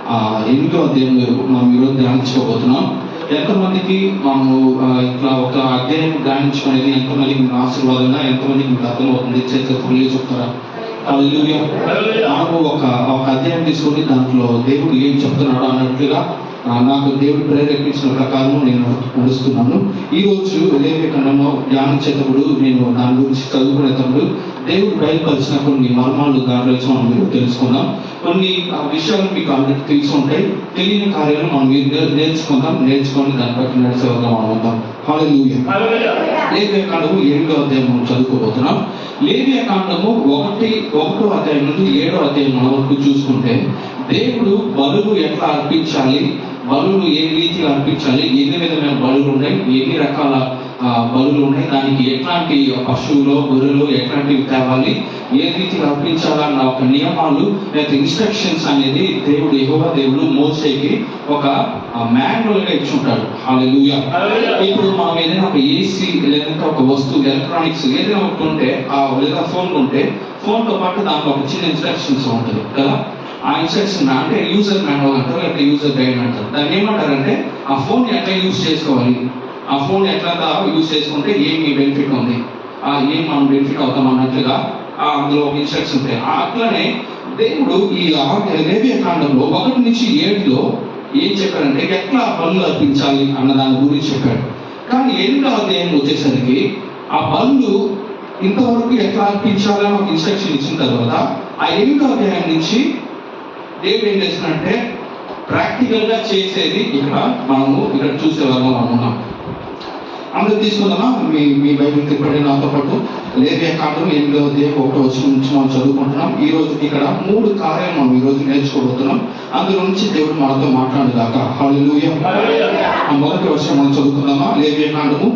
8వ అధ్యాయం మనం ఈరోజు ధ్యానించుకోబోతున్నాం. ఎంతమందికి మనము ఇట్లా ఒక అధ్యాయం ధ్యానించుకునేది ఎంతమందికి మీకు ఆశీర్వాదంగా, ఎంతమందికి మీకు అర్థమవుతుంది చేతులు చెప్తారా? హల్లెలూయా. మనము ఒక అధ్యాయం తీసుకొని దాంట్లో దేవుడు ఏం చెప్తున్నాడు అన్నట్లుగా నాకు దేవుడు ప్రేరేపించిన ప్రకారం నేను నడుస్తున్నాను. ఈరోజు లేవి ఖండంలో ధ్యానించేటప్పుడు నేను దాని గురించి చదువుకునేటప్పుడు దేవుడు బయలుపరిచిన కొన్ని మర్మాలు దాంట్లో మనం మీరు తెలుసుకుందాం. కొన్ని విషయాలు మీకు ఆల్రెడీ తెలిసి ఉంటాయి, తెలియని కార్యాలు మనం నేర్చుకొని దాన్ని బట్టి నడిచేవాళ్ళం మనం ఉంటాం. హల్లెలూయా. లేవి ఖండము 8వ అధ్యాయం మనం చదువుకోబోతున్నాం. లేవి ఖండము 1వ అధ్యాయం నుండి 7వ అధ్యాయం మన వరకు చూసుకుంటే దేవుడు బలులు ఎట్లా అర్పించాలి, బలులు ఏ రీతిగా అర్పించాలి, ఎన్ని విధమైన బలులు ఉన్నాయి, ఎన్ని రకాల బలులు ఉన్నాయి, దానికి ఎట్లాంటి పశువులు గొర్రెలు ఎట్లాంటివి తేవాలి, ఏ రీతిగా అర్పించాలన్న ఒక నియమాలు లేదా ఇన్స్ట్రక్షన్స్ అనేది యెహోవా దేవుడు మోసేకి ఒక మాన్యువల్ గా ఇచ్చుంటాడు. హల్లెలూయా. ఇప్పుడు మనం ఏదైనా ఒక ఏసీ లేదంటే ఒక వస్తువు ఎలక్ట్రానిక్స్ ఏదైనా ఒకటి ఉంటే లేదా ఫోన్ ఉంటే ఫోన్తో పాటు దాంట్లో ఒక చిన్న ఇన్స్ట్రక్షన్స్ ఉంటుంది కదా. ఆ ఇన్స్ట్రక్షన్ అంటే యూజర్ మాన్యువల్ అంటారు, లేకపోతే యూజర్ గైడ్ అంటారు. దాన్ని ఏమంటారంటే ఆ ఫోన్ ఎట్లా యూజ్ చేసుకోవాలి, ఆ ఫోన్ ఎట్లా యూజ్ చేసుకుంటే ఏమి బెనిఫిట్ ఉంది, ఏం మనం బెనిఫిట్ అవుతాం అన్నట్లుగా అందులో ఒక ఇన్స్ట్రక్షన్ ఉంటాయి. అట్లనే దేవుడు ఈ లేవి కాండంలో 1 నుంచి 7లో ఏం చెప్పారంటే ఎట్లా బలులు అర్పించాలి అన్న దాని గురించి చెప్పాడు. కానీ 8వ అధ్యాయం వచ్చేసరికి ఆ బలులు ఇంతవరకు ఎట్లా అర్పించాలని ఒక ఇన్స్ట్రక్షన్ ఇచ్చిన తర్వాత ఆ 8వ అధ్యాయం నుంచి దేవుడు ఏం చేస్తున్నాడంటే ప్రాక్టికల్ గా చేసేది ఇక్కడ చూసేవాళ్ళం అనుకున్నాం. అందరూ తీసుకుందామా? మీ బైబిల్ తిప్పండి నాతో పాటు. లేవి కాండం 8వ అధ్యాయం 1వ వచనం నుంచి మనం చదువుకుంటున్నాం. ఈ రోజు ఇక్కడ 3 కార్యాలు మనం ఈ రోజు నేర్చుకోబోతున్నాం. అందులో నుంచి దేవుడు మనతో మాట్లాడేదాకా. హల్లెలూయా. మొదటి వచనం మనం చదువుకుందామా? లేవి కాండము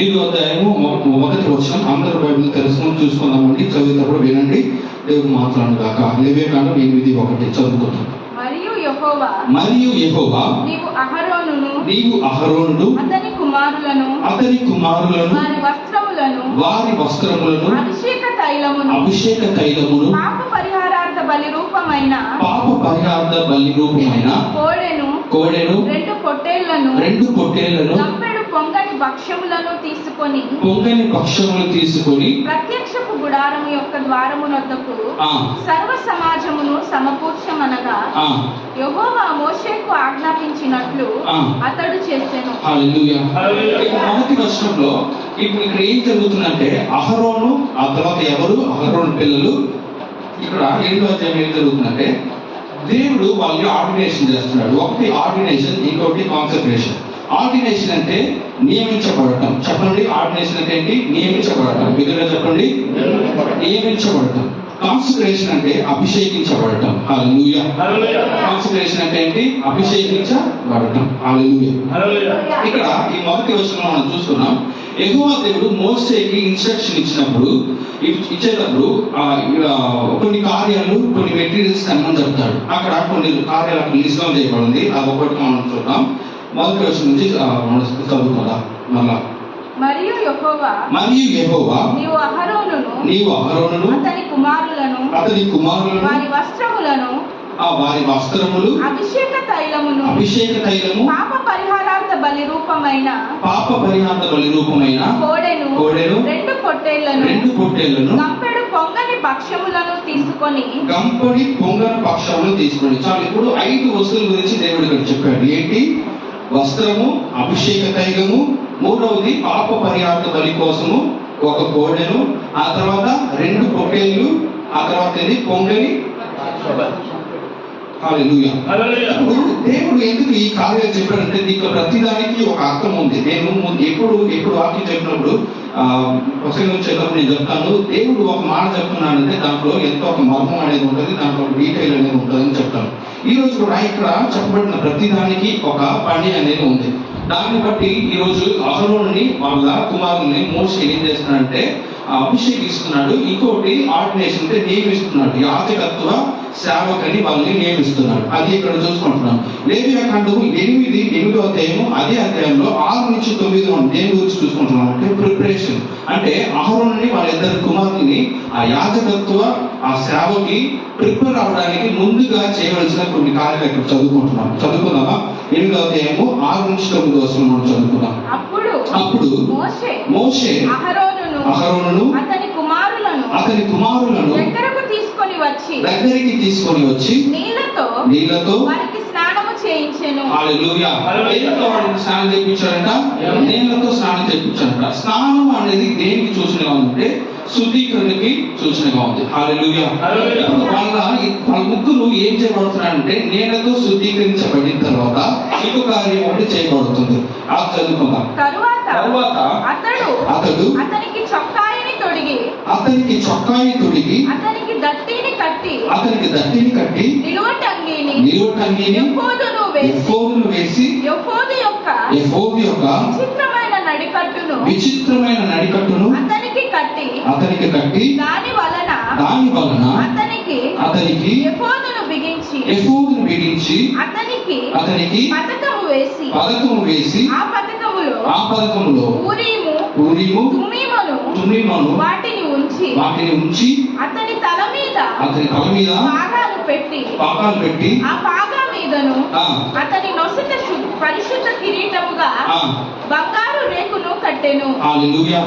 8వ అధ్యాయము 1వ వచనం. అందరూ బైబిల్ తెలుసుకొని చూసుకుందామండి. చదివేటప్పుడు వినండి, దేవుడు మాట్లాడేదాకా. లేవి కాండం 8:1 చదువుకుందాం. మరియు యెహోవా నీవు అహరోనును అతని కుమారులను వారి వస్త్రములను అభిషేక తైలమును పాప పరిహారార్థ బలి రూపమైన కోడెను 2 పొట్టేళ్లను పొంగని భక్ష్యములను తీసుకొని ప్రత్యక్షపు గుడారము యొక్క ద్వారమునొద్దకు సర్వ సమాజమును సమకూర్చమనగా యెహోవా మోషేకు ఆజ్ఞాపించినట్లు అతడు చేసెను. హల్లెలూయా. మొదటి వచనంలో ఇప్పుడు ఇక్కడ ఏం జరుగుతుందంటే అహరోను, ఆ తర్వాత ఎవరు అహరోను పిల్లలు, ఇక్కడ 8వ అధ్యాయం ఏం జరుగుతుందంటే దేవుడు వాళ్ళని ఆర్డినేషన్ చేస్తున్నాడు. ఒకటి ఆర్డినేషన్, ఇంకొకటి కాన్సక్రేషన్. ఆర్డినేషన్ అంటే నియమించబడటం. చెప్పండి, ఆర్డినేషన్ అంటే ఏంటి? నియమించబడటం. బిగ్గరగా చెప్పండి, నియమించబడటం. కాన్సక్రేషన్ అంటే అభిషేకించబడటం. హల్లెలూయా. కాన్సక్రేషన్ అంటే ఏంటి? అభిషేకించబడటం. హల్లెలూయా. ఇక్కడ ఈ మొదటి వచనంలో మనం చూస్తున్నాం, యెహోవా దేవుడు మోసేకి ఇన్స్ట్రక్షన్ ఇచ్చేటప్పుడు కొన్ని కార్యాలు, కొన్ని మెటీరియల్స్ కనుమని చెప్తాడు. అక్కడ కొన్ని కార్యాలు లిస్ట్ డౌన్ చేయబడింది. అది ఒకటి మనం చూద్దాం. మొదటి వచనం నుంచి చదువుకుందాం మళ్ళా. మరియు యెహోవా నీవు అహరోనును అతని కుమారులను వారి వస్త్రములు అభిషేక తైలము పాప పరిహారార్థ బలి రూపమైన కోడెను 2 పొట్టేళ్లను గంపెడు పొంగని భక్ష్యములను తీసుకొని చాలు. ఇప్పుడు 5 వస్తువుల గురించి దేవుడు ఇక్కడ చెప్పాడు. ఏంటి? వస్త్రము, అభిషేక తైలము, మూడవది పాప పరిహారార్థ బలి కోసము 1 కోడెను, ఆ తర్వాత 2 పొట్టేళ్లు, ఆ తర్వాత పొంగని. హల్లెలూయా. ఇప్పుడు దేవుడు ఎందుకు ఈ కార్యాలు చెప్పాడంటే దీంట్లో ప్రతిదానికి ఒక అర్థం ఉంది. నేను ఎప్పుడు వాక్యం చెప్పినప్పుడు వచ్చేటప్పుడు నేను చెప్తాను, దేవుడు ఒక మాట చెప్తున్నాడంటే దాంట్లో ఎంతో ఒక మర్మం అనేది ఉంటుంది, దాంట్లో డీటెయిల్ అనేది ఉంటుంది అని చెప్తాను. ఈ రోజు కూడా ఇక్కడ చెప్పబడిన ప్రతిదానికి ఒక పని అనేది ఉంది. దాన్ని బట్టి ఈ రోజు అహరోనుని వాళ్ళ కుమారుల్ని మోషే ఏం చేస్తున్నాడంటే అభిషేకిస్తున్నాడు. ఇంకోటి ఆర్డినేషన్ అంటే నియమిస్తున్నాడు, యాజకత్వ సేవకని వాళ్ళని నియమిస్తున్నాడు. అది ఇక్కడ చూసుకుంటున్నాం. లేవియాకాండము 8 అధ్యాయము, అదే అధ్యాయంలో 6 నుంచి 9 దేని గురించి చూసుకుంటున్నాం అంటే ప్రిపరేషన్. అంటే అహరోనుని వాళ్ళిద్దరు కుమారుల్ని ఆ యాజకత్వ ఆ సేవకి ప్రిపేర్ అవడానికి ముందుగా చేయవలసిన కొన్ని కార్యాలు ఇక్కడ చదువుకుందామా? 8 అధ్యాయము 6 నుంచి 9 వచనం మనం చదువుకుందాం. అప్పుడు మోషే అహరోనును అతని కుమారులను దగ్గరికి తీసుకొని వచ్చి నీళ్లతో వారికి స్నానము చేయించెను. హల్లెలూయా. నీళ్లతో వారికి స్నానం చేయించాడంట, నీళ్లతో స్నానం చేయించాడంట. స్నానం అనేది దేనికి సూచనగా ఉందంటే శుద్ధీకరణకి సూచనగా ఉంది. హల్లెలూయా. ఇప్పుడు వాళ్ళ ముగ్గురు ఏం చేయబడుతున్నారంటే నీళ్లతో శుద్ధీకరించబడిన తర్వాత ఇంకో కార్యం ఒకటి చేయబడుతుంది. అది చదువుకుందాం. తరువాత అతడు అతనికి చొక్కాయిని తొడిగి అతనికి దట్టిని కట్టి నిలువటంగిని ఎఫోదును వేసి ఎఫోదు యొక్క విచిత్రమైన నడికట్టును అతనికి కట్టి దాని వలన అతనికి ఎఫోదును బిగించి అతనికి పతకము వేసి ఆ పతకములో ఊరీము తుమ్మీమును వాటిని ఉంచి అతని తల మీద పాగాలు పెట్టి ఆ పాగా మీదను అతని నొసట పరిశుద్ధ కిరీటముగా బంగారు రేకును కట్టెను. హల్లెలూయా.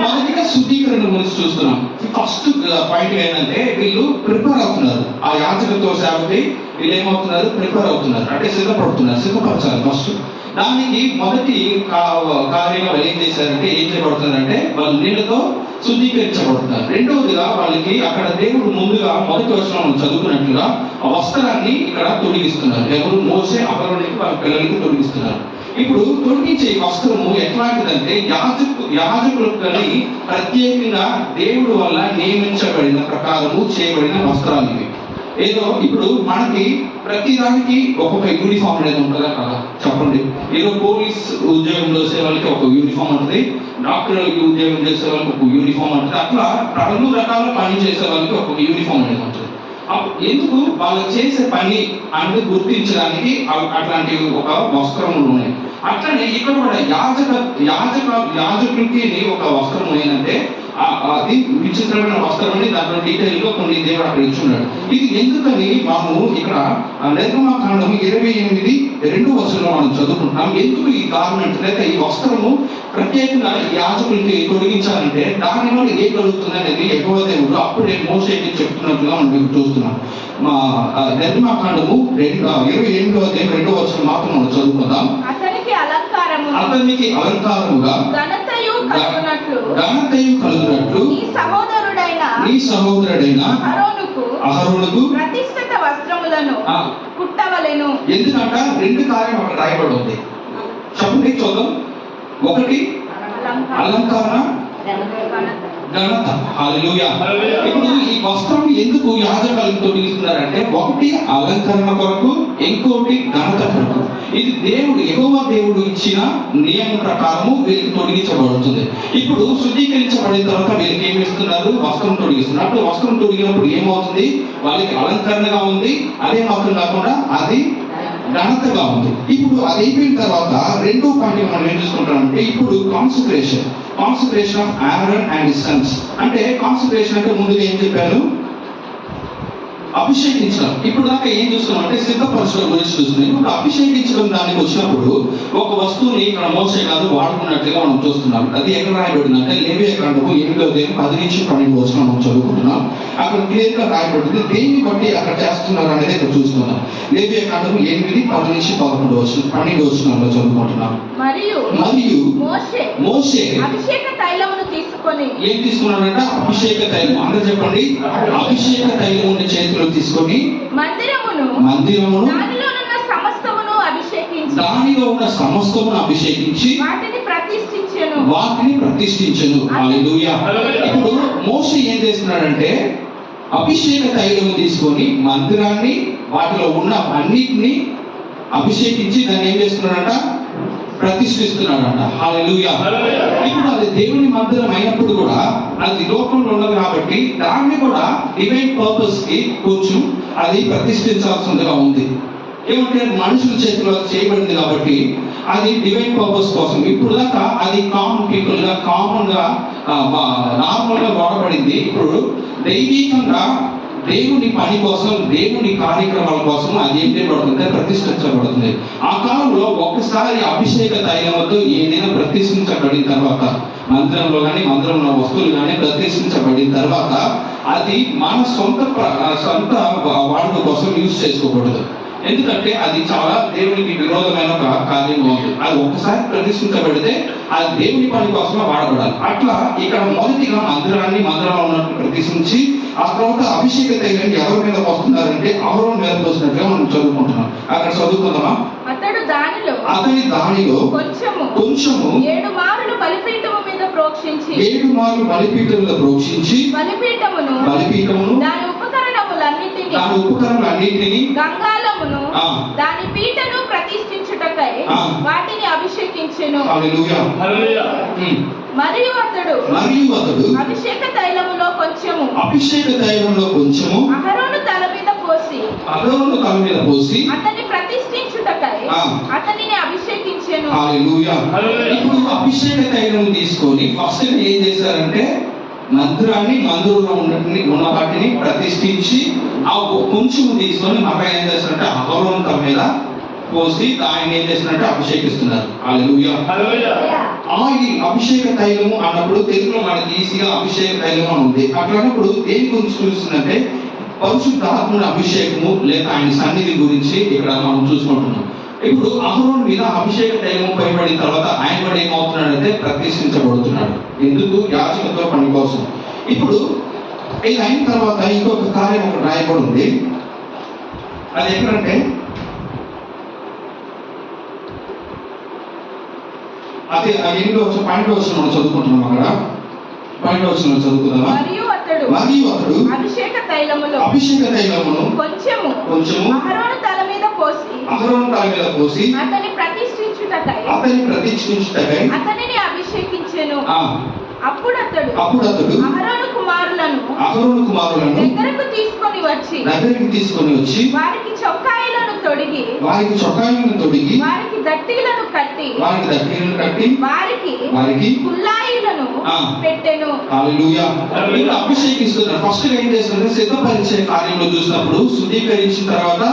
మొదటిగా శుద్ధీకరణ గురించి చూస్తున్నాం. ఫస్ట్ పాయింట్ ఏంటంటే వీళ్ళు ప్రిపేర్ అవుతున్నారు. ఆ యాజకత్వ సేవకి వీళ్ళు ఏమవుతున్నారు? ప్రిపేర్ అవుతున్నారు, అంటే సిద్ధపరచాలి. ఫస్ట్ దానికి మొదటి కార్యంగా ఏం చేశారంటే ఏం చేయబడుతున్నారంటే వాళ్ళు నీళ్ళతో శుద్ధీకరించబడుతున్నారు. రెండవదిగా వాళ్ళకి అక్కడ దేవుడు ముందుగా మొదటి వచనం చదువుకున్నట్లుగా ఆ వస్త్రాన్ని ఇక్కడ తొలగిస్తున్నారు. ఎవరు? మోసే అహరోనుకి వాళ్ళ పిల్లలకి తొలగిస్తున్నారు. ఇప్పుడు తొలగించే వస్త్రము ఎట్లాంటిదంటే యాజకులని ప్రత్యేకంగా దేవుడు వల్ల నియమించబడిన ప్రకారము చేయబడిన వస్త్రాలు ఇవి. ఏదో ఇప్పుడు మనకి ప్రతి దానికి ఒక్కొక్క యూనిఫామ్ అనేది ఉంటుందా కదా? చెప్పండి. ఏదో పోలీస్ ఉద్యోగం చేసే వాళ్ళకి ఒక యూనిఫామ్ ఉంటుంది, డాక్టర్ ఉద్యోగం చేసే వాళ్ళకి ఒక యూనిఫామ్ ఉంటుంది. అట్లా 2 రకాల పని చేసే వాళ్ళకి ఒక యూనిఫామ్ అనేది ఉంటుంది. ఎందుకు? వాళ్ళు చేసే పని అనేది గుర్తించడానికి అట్లాంటి ఒక వస్త్రములు ఉన్నాయి. అట్లనే ఇక్కడ కూడా యాజకుడికి ఒక వస్త్రం ఏంటంటే అది విచిత్రమైన వస్త్రం అని దాంట్లో డీటెయిల్ గా కొన్ని దేవుడు అక్కడ ఇచ్చున్నాడు. ఇది ఎందుకని మనము ఇక్కడ నిర్గమాకాండం 28:2 మనం చదువుకుంటున్నాం. ఎందుకు ఈ గార్మెంట్ లేక ఈ వస్త్రము ప్రత్యేకంగా యాజకులకి తొలగించాలంటే దాని వల్ల ఏం కలుగుతుంది అనేది యెహోవా దేవుడు అప్పుడే మోషేకి చెప్తున్నట్లుగా మనం చూస్తున్నాం. మా నిర్గమాకాండము 28:2 మాత్రం మనం చదువుకుందాం. అతనికి అలంకారముగా ఘనతయు కలుగునట్లు నీ సహోదరుడైన అహరోనుకు ప్రతిష్ఠిత వస్త్రములను కుట్టవలెను. ఎందుకంటే 2 కార్యం అక్కడ రాయబడి ఉంది. చెప్పండి, చూద్దాం. ఒకటి అలంకరణ, ఘనత. హల్లెలూయా. ఇప్పుడు ఈ వస్త్రం ఎందుకు యాజకులకు తొడిగిస్తున్నారంటే ఒకటి అలంకరణ కొరకు, ఇంకోటి ఘనత కొరకు. ఇది దేవుడు యెహోవా దేవుడు ఇచ్చిన నియమం ప్రకారము వీళ్ళకి తొడిగించబడుతుంది. ఇప్పుడు శుద్ధీకరించబడిన తర్వాత వీళ్ళకి ఏమి ఇస్తున్నారు? వస్త్రం తొడిగిస్తున్నారు. అప్పుడు వస్త్రం తొడిగినప్పుడు ఏమవుతుంది? వాళ్ళకి అలంకరణగా ఉంది, అదే మాత్రం కాకుండా అది ఘనతగా ఉంది. ఇప్పుడు అది అయిపోయిన తర్వాత రెండో పాయింట్ మనం ఏం చూసుకుంటామంటే ఇప్పుడు concentration of Aaron and his Sons. అంటే కాన్సంట్రేషన్ అంటే ముందుగా ఏం చెప్పాను? అభిషేకించడం. ఇప్పుడు దాకా ఏం చూస్తున్నాం అంటే సిద్ధపరచడం గురించి చూస్తున్నాం. ఇప్పుడు అభిషేకించడం దానికి వచ్చినప్పుడు ఒక వస్తువుని ఇక్కడ మోసే గారు వాడుకున్నట్లుగా మనం చూస్తున్నాం. అది ఎక్కడ రాయబడిందంటే లేవియాకాండము 8:10-12 మనం చదువుకుంటున్నాం. అక్కడ క్లియర్ గా రాయబడింది. దేన్ని బట్టి అక్కడ చేస్తున్నారు అనేది ఇక్కడ చూస్తున్నాం. లేవియాకాండము 8:10-12 చదువుకుంటున్నాం. మరియు మోషే అభిషేక తైలమును తీసుకొని ఏం తీసుకున్నాడంట? అభిషేక తైలం. అందరూ చెప్పండి. అభిషేక తైలముని చేతిలో తీసుకొని మందిరమును దానిలో ఉన్న సమస్తమును అభిషేకించి వాటిని ప్రతిష్ఠించెను. హల్లెలూయా. ఇప్పుడు మోషే ఏం చేస్తున్నాడంటే అభిషేక తైలము తీసుకొని మందిరాన్ని వాటిలో ఉన్న అన్నిటిని అభిషేకించి దాన్ని ఏం చేస్తున్నాడంట? ప్రతిష్ఠిస్తున్నాడంట. హల్లెలూయా. ఇప్పుడు అది దేవుని మందిరం అయినప్పుడు కూడా అది లోకంలో ఉన్నది కాబట్టి దాన్ని కూడా డివైన్ పర్పస్ కి కొంచెం అది ప్రతిష్ఠించాల్సిందిగా ఉంది. ఏమంటే మనుషుల చేతిలో చేయబడింది కాబట్టి అది డివైన్ పర్పస్ కోసం. ఇప్పుడు దాకా అది కామన్ పీపుల్ గా కామన్ గా నార్మల్ గా వాడబడింది. ఇప్పుడు దైవికంగా దేవుని పని కోసం, దేవుని కార్యక్రమాల కోసం అది ఏం చేయబడుతుంది, ప్రతిష్ఠించబడుతుంది. ఆ కాలంలో ఒక్కసారి అభిషేక తైలంతో ఏదైనా ప్రతిష్ఠించబడిన తర్వాత, మందిరంలో కానీ మందిరంలో వస్తువులు కానీ ప్రతిష్ఠించబడిన తర్వాత అది మన సొంత వాడుక కోసం యూజ్ చేసుకోకూడదు. ఎందుకంటే అది చాలా దేవునికి విరోధమైన ఒక కార్యంగా ఉంది. అది ఒక్కసారి ప్రతిష్ఠించబడితే అది దేవుని పని కోసమే వాడబడాలి. అట్లా ఇక్కడ మొదటిగా మందిరంలో ఉన్నట్టు ప్రతిష్ఠించి ఆ తర్వాత అభిషేక తైలం ఎవరి మీద వస్తున్నారంటే అహరోను మీద పోసినట్టుగా మనం చదువుకుంటున్నాం. అక్కడ చదువుకుందామా? అతని దానిలో కొంచెము 7 మార్లు బలిపీఠము మీద ప్రోక్షించి బలిపీఠమును దాని ఉపకరణములన్నిటిని గంగాళమును దాని పీఠను ప్రతిష్ఠించుటకై వాటిని అభిషేకించెను. మరియు అతడు అభిషేక తైలములో కొంచెము అహరోను తల మీద పోసి అతన్ని ప్రతిష్ఠించుటకై అతనిని అభిషేకించెను. ఇప్పుడు అభిషేక తైలం తీసుకొని ఫస్ట్ ఏం చేశారంటే మందిరంలో ఉన్న వాటిని ప్రతిష్ఠించి ఆ కొంచెం తీసుకొని మళ్ళీ ఏం చేస్తారంటే అహరోను తల మీద పోసి ఆయన ఏం చేస్తున్నారంటే అభిషేకిస్తున్నారు. హల్లెలూయా. ఈ అభిషేక తైలము అన్నప్పుడు తెలుగులో మనకి ఈజీగా అభిషేక తైలం అని ఉంది. అట్లన్నప్పుడు దేని గురించి చూస్తుందంటే పరిశుద్ధాత్మని అభిషేకము లేదా ఆయన సన్నిధి గురించి ఇక్కడ మనం చూసుకుంటున్నాం. ఇప్పుడు అహరోను మీద అభిషేక తైలం పైబడిన తర్వాత ఆయన కూడా ఏమవుతున్నాడంటే ప్రతిష్ఠించబడుతున్నాడు. ఎందుకు? యాజకత్వ పని కోసం. ఇప్పుడు ఇది అయిన తర్వాత ఇంకొక కార్యం ఒకటి రాయబడి ఉంది. అది ఎక్కడంటే అదే 8వ వచనం మనం చదువుకుంటున్నాం. అక్కడ 12వ వచనం చదువుకుందామా? మరియు అతడు అభిషేక తైలమును కొంచెము అహరోను తల మీద పోసి అతని ప్రతిష్ఠించుటకై అతనిని అభిషేకించెను. అప్పుడు అతడు అహరోను కుమారులను దగ్గరకు తీసుకొని వచ్చి వారికి చొక్కాయిలను తొడిగి వారికి దట్టీలను కట్టి వారికి కుల్లాయిలను పెట్టెను. హల్లెలూయా. అభిషేకిస్తున్నారు. ఫస్ట్ ఏం చేస్తున్నారు? సిద్ధపరిచే కార్యంలో చూసినప్పుడు శుద్ధీకరించిన తర్వాత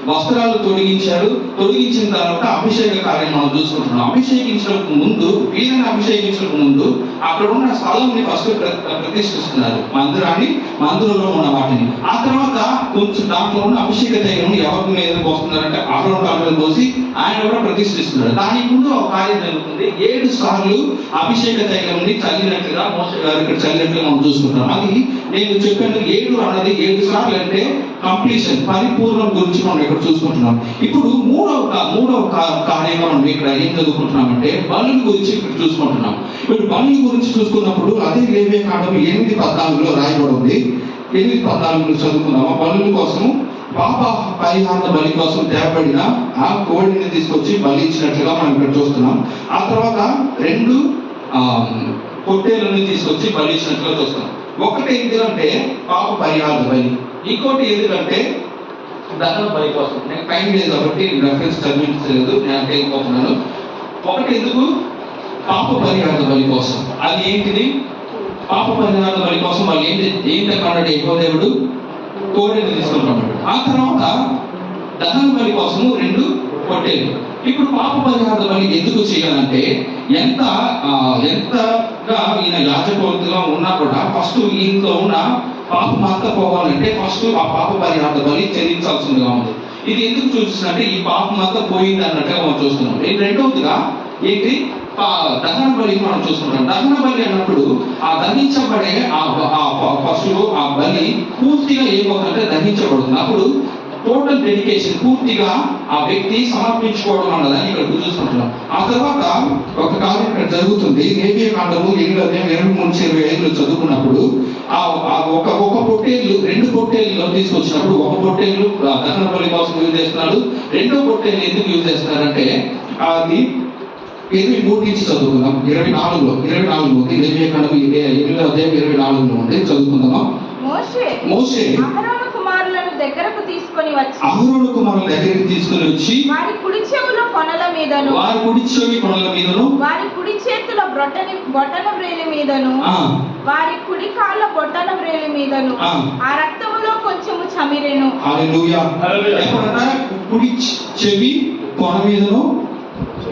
వస్త్రాలు తొడిగించిన తర్వాత అభిషేక కార్యం మనం చూసుకుంటున్నాం. అభిషేకించడానికి ముందు వీళ్ళని అభిషేకించడానికి ముందు అక్కడ ఉన్న స్థలంని ఫస్ట్ ప్రతిష్ఠిస్తున్నారు. మందిరంలో ఉన్న వాటిని. ఆ తర్వాత కొంచెం దాంట్లో ఉన్న అభిషేక తైలం ఎవరి మీద పోస్తున్నారంటే అహరోను తల మీద పోసి ఆయన కూడా ప్రతిష్ఠిస్తున్నారు. దానికి ముందు ఒక కార్యం జరుగుతుంది. 7 సార్లు అభిషేక తైలంని చల్లినట్లుగా మోషే గారు ఇక్కడ చల్లినట్లుగా మనం చూసుకుంటాం. అది నేను చెప్పాను 7 అన్నది 7 సార్లు అంటే కంప్లీషన్, పరిపూర్ణం గురించి మనం ఇక్కడ చూసుకుంటున్నాం. ఇప్పుడు మూడవ కార్యంగా మనం ఇక్కడ ఏం చదువుకుంటున్నామంటే బలుల గురించి ఇక్కడ చూసుకుంటున్నాం. ఇప్పుడు బలుల గురించి చూసుకున్నప్పుడు అదే లేవియకాండం 8:14 రాయబడి ఉంది. 8:14 చదువుకున్నామా? బలుల కోసం పాప పరిహార బలి కోసం తేబడిన ఆ కోడిని తీసుకొచ్చి బలి ఇచ్చినట్లుగా మనం ఇక్కడ చూస్తున్నాం. ఆ తర్వాత 2 పొట్టేలను తీసుకొచ్చి బలి ఇచ్చినట్లుగా చూస్తున్నాం. ఒకటి ఎందుకంటే పాప పరిహార బలి, ఇంకోటి ఎందుకంటే దహన బలి కోసం. నేను టైం లేదు కాబట్టి రెఫరెన్స్ చదివించలేదు, నేను వెళ్ళిపోతున్నాను. ఒకటి ఎందుకు? పాప పరిహార బలి కోసం. అది ఏంటిది? పాప పరిహార బలి కోసం వాళ్ళు ఏంటన్నాడు? ఎక్కువ దేవుడు కోడిని తీసుకుంటున్నాడు. ఆ తర్వాత దహన బలి కోసము 2 పొట్టేలు. ఇప్పుడు పాప పరిహార బలి ఎందుకు చేయాలంటే ఎంతగా ఈయన యాజకులుగా ఉన్నా కూడా ఫస్ట్ ఇంట్లో ఉన్న పాపం అంతా పోవాలంటే ఫస్ట్ ఆ పాప పరిహార బలి చెల్లించాల్సిందిగా ఉంది. ఇది ఎందుకు చూస్తుందంటే ఈ పాపం అంతా పోయింది అన్నట్టుగా మనం చూస్తున్నాం. రెండవదిగా ఏంటి? దహన బలి మనం చూసుకుంటాం. దహన బలి అన్నప్పుడు ఆ దహించబడే ఆ పశువు ఆ బలి పూర్తిగా ఏమవుతుందంటే దహించబడుతుంది. అప్పుడు టోటల్ డెడికేషన్, పూర్తిగా ఆ వ్యక్తి సమర్పించుకోవడం అన్నదని ఇక్కడ చూసుకుంటున్నాం. ఆ తర్వాత ఒక కార్యం ఇక్కడ జరుగుతుంది. లేవియకాండము 8:23-25 చదువుకున్నప్పుడు ఒక పొట్టేళ్ళు 2 పొట్టేళ్ళు తీసుకొచ్చినప్పుడు ఒక పొట్టేళ్ళు దహన బలి కోసం యూజ్ చేస్తున్నాడు. 2వ పొట్టేళ్ళు ఎందుకు యూజ్ చేస్తున్నారంటే అది 23 నుంచి చదువుకుందాం. 24 లేవియ కాండం 8వ అధ్యాయం 24 ఉంది, చదువుకుందాం. మోషే అహరోను కుమారులను దగ్గరకు తీసుకొని వచ్చి వారి కుడి చెవుల కొనల మీదను వారి కుడి చేతుల బొట్టన వ్రేలి మీదను వారి కుడి కాళ్ళ బొట్టన వ్రేలి మీదను ఆ రక్తములో కొంచెము చమిరెను. హల్లెలూయా. కుడి చెవి కొన మీదను,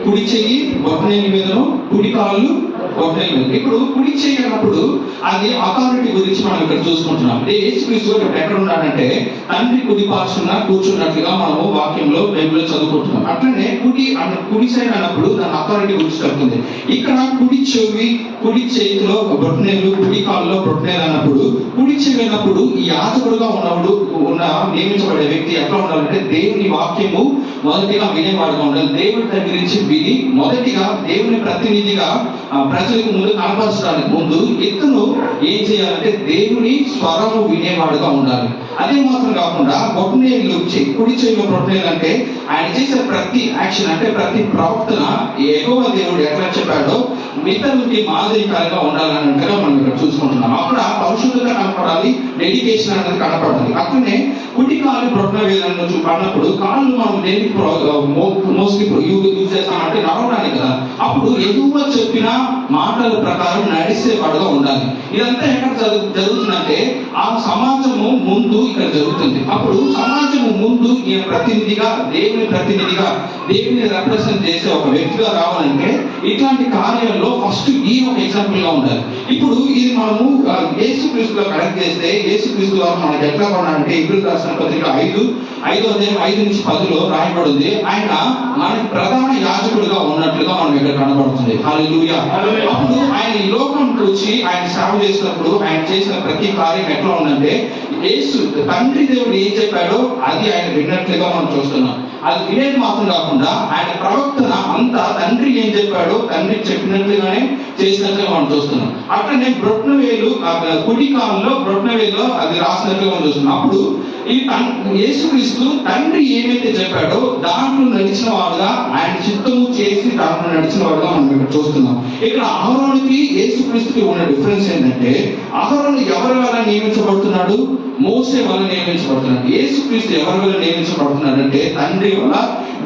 కుడి చెయ్యి బొట్టనేలి మీదను, కుడి కాళ్ళు బొట్టనేలి మీద. ఇప్పుడు కుడి చెయ్యి అన్నప్పుడు అది అథారిటీ గురించి మనం ఇక్కడ చూసుకుంటున్నాం. యేసుక్రీస్తు ఎక్కడ ఉన్నాడంటే తండ్రి కుడి పార్శ్వన కూర్చున్నట్లుగా మనము వాక్యంలో బైబిల్లో చదువుకుంటున్నాం. అట్లనే కుడి సైడ్ అన్నప్పుడు దాని అథారిటీ గురించి చెప్తుంది. ఇక్కడ కుడి చెవి, కుడి చేతిలో బొట్టనేలు, కుడి కాళ్ళలో బొట్టనేలు అన్నప్పుడు, కుడి చెవి అన్నప్పుడు ఈ యాజకుడుగా నియమించబడే వ్యక్తి ఎట్లా ఉండాలంటే దేవుని వాక్యము మొదటిగా వినేవాడుగా ఉండాలి. దేవుడి దగ్గర నుంచి విని మొదటిగా దేవుని ప్రతినిధిగా ప్రజలకు ముందు కనపరచడానికి ముందు ఇతను ఏం చేయాలంటే దేవుని స్వరము వినేవాడుగా ఉండాలి. అదే మాత్రం కాకుండా బొట్టనేలు, కుడి చెవిలో బొట్టనేలు అంటే ఆయన చేసే ప్రతి యాక్షన్ అంటే ప్రతి ప్రవర్తన యెహోవా దేవుడు ఎట్లా చెప్పాడో ఇతరులకి మాదిరికరంగా ఉండాలన్నట్టుగా మనం ఇక్కడ చూసుకుంటున్నాం. అక్కడ పరిశుద్ధత కనపడాలి, డెడికేషన్ అనేది కనపడాలి. అట్లనే కుడి కాళ్ళు బొట్టనేలు అన్నప్పుడు కాళ్ళు మనం దేనికి మోస్ట్లీ యూజ్ చేస్తామంటే నడవడానికి కదా. అప్పుడు ఎదుగువ చెప్పిన మాటల ప్రకారం నడిచేవాడుగా ఉండాలి. ఇదంతా ఎక్కడ జరుగుతుందంటే ఆ సమాజము ముందు ఇక్కడ జరుగుతుంది. అప్పుడు సమాజము ముందు ఈయన ప్రతినిధిగా, దేవుని రిప్రజెంట్ చేసే ఒక వ్యక్తిగా రావాలంటే ఇట్లాంటి కార్యాల్లో ఫస్ట్ ఈ ఒక ఎగ్జాంపుల్ గా ఉండాలి. ఇప్పుడు ఇది మనము యేసుక్రీస్తులో కనెక్ట్ చేస్తే యేసుక్రీస్తు ద్వారా మనకి ఎట్లా ఉన్నాడంటే హెబ్రీయులకు రాసిన పత్రిక 5వ అధ్యాయం 5 నుంచి 10లో రాయబడింది. ఆయన మనకి ప్రధాన యాజకుడిగా ఉన్నట్లుగా మనం ఇక్కడ కనబడుతుంది. హల్లెలూయా. అప్పుడు ఆయన ఈ లోకంకి వచ్చి ఆయన సేవ చేసినప్పుడు ఆయన చేసిన ప్రతి కార్యం ఎట్లా ఉందంటే యేసు తండ్రి దేవుడు ఏం చెప్పాడో అది ఆయన విన్నట్లుగా మనం చూస్తున్నాం. అది వినేది మాత్రం కాకుండా ఆయన ప్రవర్తన అంతా తండ్రి ఏం చెప్పాడో తండ్రి చెప్పినట్లుగానే చేసినట్లుగా మనం చూస్తున్నాం. అట్లనే బొట్టనవేలు కుడి కాలంలో బొట్టనవేలులో అది రాసినట్లుగా మనం చూస్తున్నాం. అప్పుడు ఈ యేసుక్రీస్తు తండ్రి ఏమైతే చెప్పాడో దాంట్లో నడిచిన వాడుగా, ఆయన చిత్తము చేసి దాంట్లో నడిచిన వాడుగా మనం ఇక్కడ చూస్తున్నాం. ఇక్కడ అహరోనుకి యేసుక్రీస్తుకి ఉన్న డిఫరెన్స్ ఏంటంటే అహరోను ఎవరి వల్ల నియమించబడుతున్నాడు? మోసే వల్ల నియమించబడుతున్నాడు. యేసుక్రీస్తు ఎవరి వల్ల నియమించబడుతున్నాడు అంటే తండ్రి వల్ల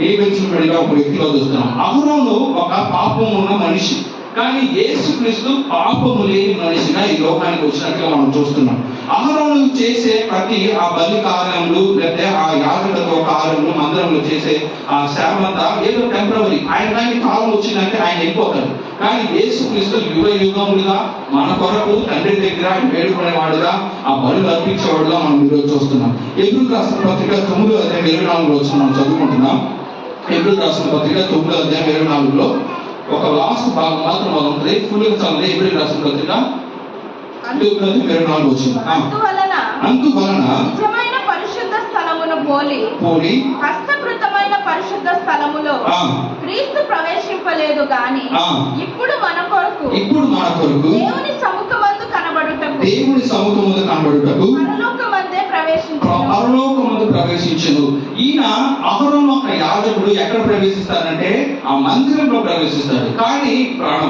నియమించబడిన ఒక వ్యక్తిలో చూస్తున్నాం. అహరోను ఒక పాపం ఉన్న మనిషి, కానీ యేసుక్రీస్తు పాపము లేని మనిషిగా ఈ లోకానికి వచ్చినట్లుగా మనం చూస్తున్నాం. అహరోను చేసే ప్రతి ఆ బలి కార్యములు లేకపోతే ఆ యాజకత్వ కార్యములు మందిరంలో చేసే ఆ సేవంతా ఏదో టెంపరరీ. ఆయన కానీ కాలం వచ్చిందంటే ఆయన వెళ్ళిపోతాడు. కానీ యేసుక్రీస్తు యుగములుగా మన కొరకు తండ్రి దగ్గర వేడుకునేవాడుగా ఆ బలులు అర్పించేవాడుగా మనం ఈరోజు చూస్తున్నాం. హెబ్రీయులకు రాసిన పత్రిక 9వ అధ్యాయం 24లో వచ్చి మనం చదువుకుంటున్నాం. హెబ్రీయులకు రాసిన పత్రిక 9వ అధ్యాయం 24లో ఒక లాస్ట్ భాగం మాత్రం మనం ఉంటుంది. ఫుల్ గా చదివితే హెబ్రీయులకు రాసిన పత్రిక 24 వచ్చింది. అందువలన నిజమైన పరిశుద్ధ స్థలమును పోలి హస్తకృతమైన పరిశుద్ధ స్థలములో క్రీస్తు ప్రవేశింపలేదు గాని ఇప్పుడు మన కొరకు దేవుని సముఖమందు కనబడుటకు పరలోకమందు ప్రవేశించును. ఈయన అహరోను ఒక యాజకుడు ఎక్కడ ప్రవేశిస్తాడంటే ఆ మందిరంలో ప్రవేశిస్తాడు. కానీ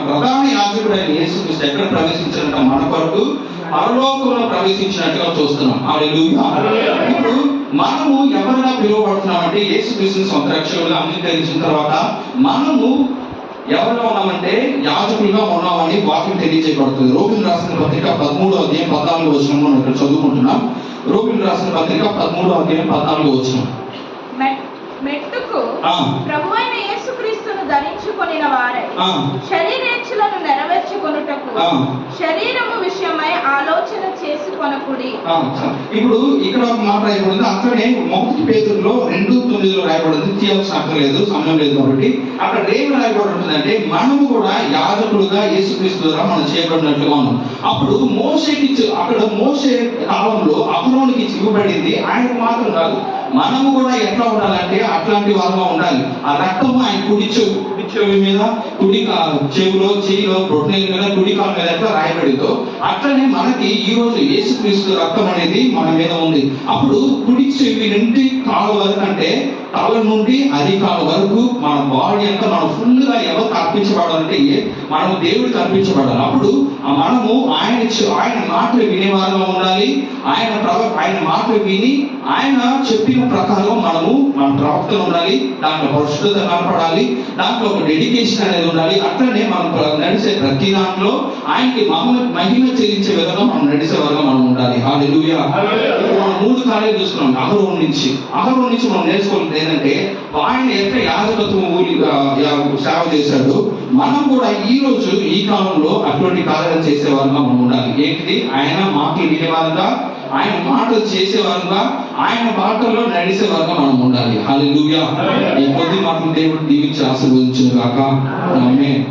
ప్రధాన యాజకుడు అయిన యేసుక్రీస్తు ఎక్కడ ప్రవేశించాడంటే మన కొరకు పరలోకంలో ప్రవేశించినట్టుగా చూస్తున్నాం. హల్లెలూయా. ఇప్పుడు మనము ఎవరిగా పిలువబడుతున్నామంటే యేసుక్రీస్తుని సొంత రక్షకులుగా అంగీకరించిన తర్వాత మనము ఎవరిగా ఉన్నామంటే యాజకులుగా ఉన్నామని వాక్యం తెలియజేయబడుతుంది. రోమిలకు రాసిన పత్రిక 13వ అధ్యాయం 14వ వచనం మనం ఇక్కడ చదువుకుంటున్నాం. రోమిలకు రాసిన పత్రిక 13వ అధ్యాయం 14వ వచనం. మెట్టుకు ప్రభువైన యేసుక్రీస్తును ధరించుకొనిన వారై శరీరేచ్ఛలను నెరవేర్చుకొనుటకు శరీరము విషయమై ఆలోచన చేసుకొనకుడి. ఇప్పుడు ఇక్కడ ఒక మాట రాయబడింది. అట్లనే 1 పేతురులో 2:9లో రాయబడింది. తీయవలసిన అక్కర్లేదు, సమయం లేదు కాబట్టి. అక్కడ ఏమి రాయబడి ఉంటుందంటే మనము కూడా యాజకులుగా యేసుక్రీస్తు ద్వారా మనం చేయబడినట్లుగా ఉన్నాం. అప్పుడు మోషేకి అక్కడ మోషే కాలంలో అహరోనుకి ఇవ్వబడింది. ఆయనకు మాత్రం కాదు, మనము కూడా ఎట్లా ఉండాలంటే అట్లాంటి వారుగా ఉండాలి. ఆ రక్తము ఆయన కుడి చెవి మీద, కుడి చెవిలో, చేయిలో, బొట్టనేల మీద, కుడి కాలు మీద ఎట్లా రాయబడిందో అట్లనే మనకి ఈ రోజు యేసుక్రీస్తు రక్తం అనేది మన మీద ఉంది. అప్పుడు కుడి చెవి నుండి కాలు వరకు అంటే తల నుండి అరికాల వరకు మన బాడీ అంతా మనం ఫుల్ గా ఎవరికి అర్పించబడాలంటే మనం దేవుడికి అర్పించబడాలి. అప్పుడు మనము ఆయన మాటలు వినేవారుగా ఉండాలి. ఆయన మాటలు విని ఆయన చెప్పిన ప్రకారం మన ప్రవర్తన ఉండాలి. దాంట్లో పరిశుద్ధత కనపడాలి. దాంట్లో ఒక డెడికేషన్ అనేది ఉండాలి. అట్లనే మనం నడిచే ప్రతి దాంట్లో ఆయనకి మహిమ చెల్లించే విధంగా మనం నడిచే విధంగా మనం ఉండాలి. హల్లెలూయా. మనం 3 కార్యాలు చూస్తున్నాం. అహరోను నుంచి మనం నేర్చుకోవాలి ఏంటంటే ఆయన ఎట్లా యాజకత్వం సేవ చేశాడు. మనం కూడా ఈ రోజు ఈ కాలంలో అటువంటి కార్యాలు చేసేవారుగా మనం ఉండాలి. ఏంటిది? ఆయన మాటలు వినేవారుగా, ఆయన మాటలు చేసేవారుగా, ఆయన మాటల్లో నడిచేవారుగా మనం ఉండాలి. హల్లెలూయా. ఈ కొద్ది మాటలు దేవుడు దీవించి ఆశీర్వదించును గాక. ఆమేన్.